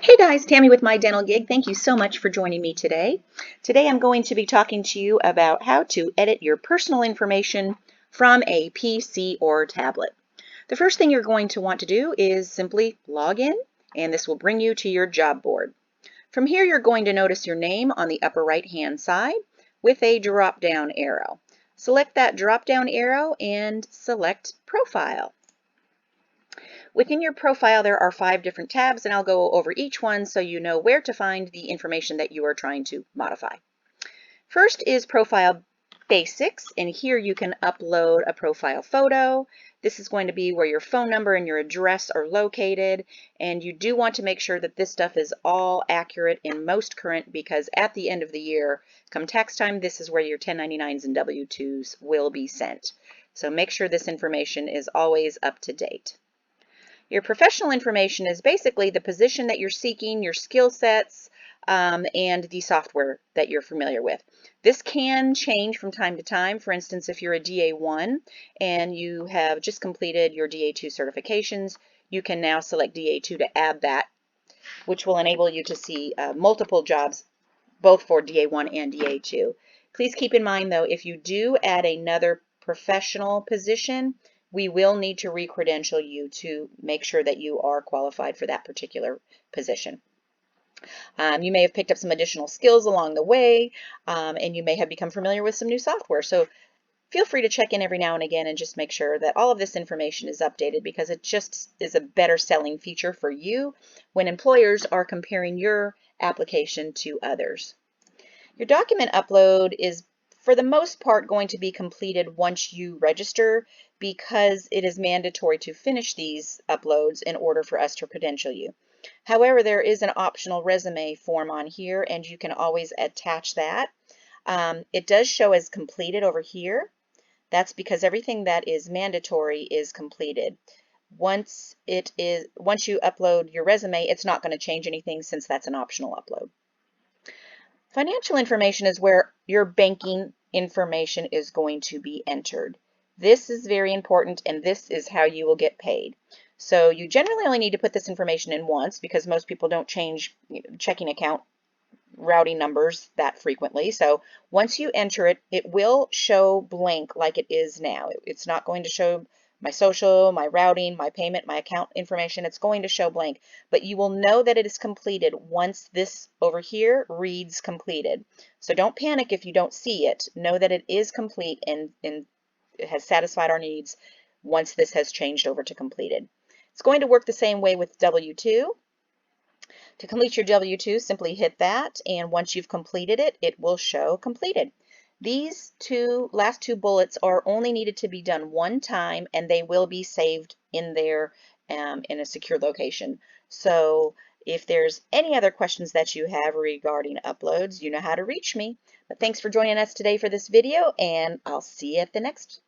Hey guys, Tammy with MyDentalGig. Thank you so much for joining me today. Today I'm going to be talking to you about how to edit your personal information from a PC or tablet. The first thing you're going to want to do is simply log in, and this will bring you to your job board. From here you're going to notice your name on the upper right hand side with a drop down arrow. Select that drop down arrow and select Profile. Within your profile, there are 5 different tabs, and I'll go over each one so you know where to find the information that you are trying to modify. First is Profile Basics, and here you can upload a profile photo. This is going to be where your phone number and your address are located, and you do want to make sure that this stuff is all accurate and most current, because at the end of the year, come tax time, this is where your 1099s and W-2s will be sent. So make sure this information is always up to date. Your professional information is basically the position that you're seeking, your skill sets, and the software that you're familiar with. This can change from time to time. For instance, if you're a DA1 and you have just completed your DA2 certifications, you can now select DA2 to add that, which will enable you to see multiple jobs, both for DA1 and DA2. Please keep in mind, though, if you do add another professional position, we will need to re-credential you to make sure that you are qualified for that particular position. You may have picked up some additional skills along the way, and you may have become familiar with some new software. So feel free to check in every now and again and just make sure that all of this information is updated, because it just is a better selling feature for you when employers are comparing your application to others. Your document upload is for the most part going to be completed once you register, because it is mandatory to finish these uploads in order for us to credential you. However, there is an optional resume form on here, and you can always attach that. It does show as completed over here. That's because everything that is mandatory is completed. Once you upload your resume, it's not going to change anything since that's an optional upload. Financial information is where your banking information is going to be entered. This is very important, and this is how you will get paid. So you generally only need to put this information in once, because most people don't change checking account routing numbers that frequently. So once you enter it, it will show blank like it is now. It's not going to show my social, my routing, my payment, my account information. It's going to show blank, but you will know that it is completed once this over here reads completed. So don't panic if you don't see it. Know that it is complete and it has satisfied our needs once this has changed over to completed. It's going to work the same way with W-2. To complete your W-2, simply hit that, and once you've completed it, it will show completed. These last two bullets are only needed to be done one time, and they will be saved in there in a secure location. So if there's any other questions that you have regarding uploads, you know how to reach me. But thanks for joining us today for this video, and I'll see you at the next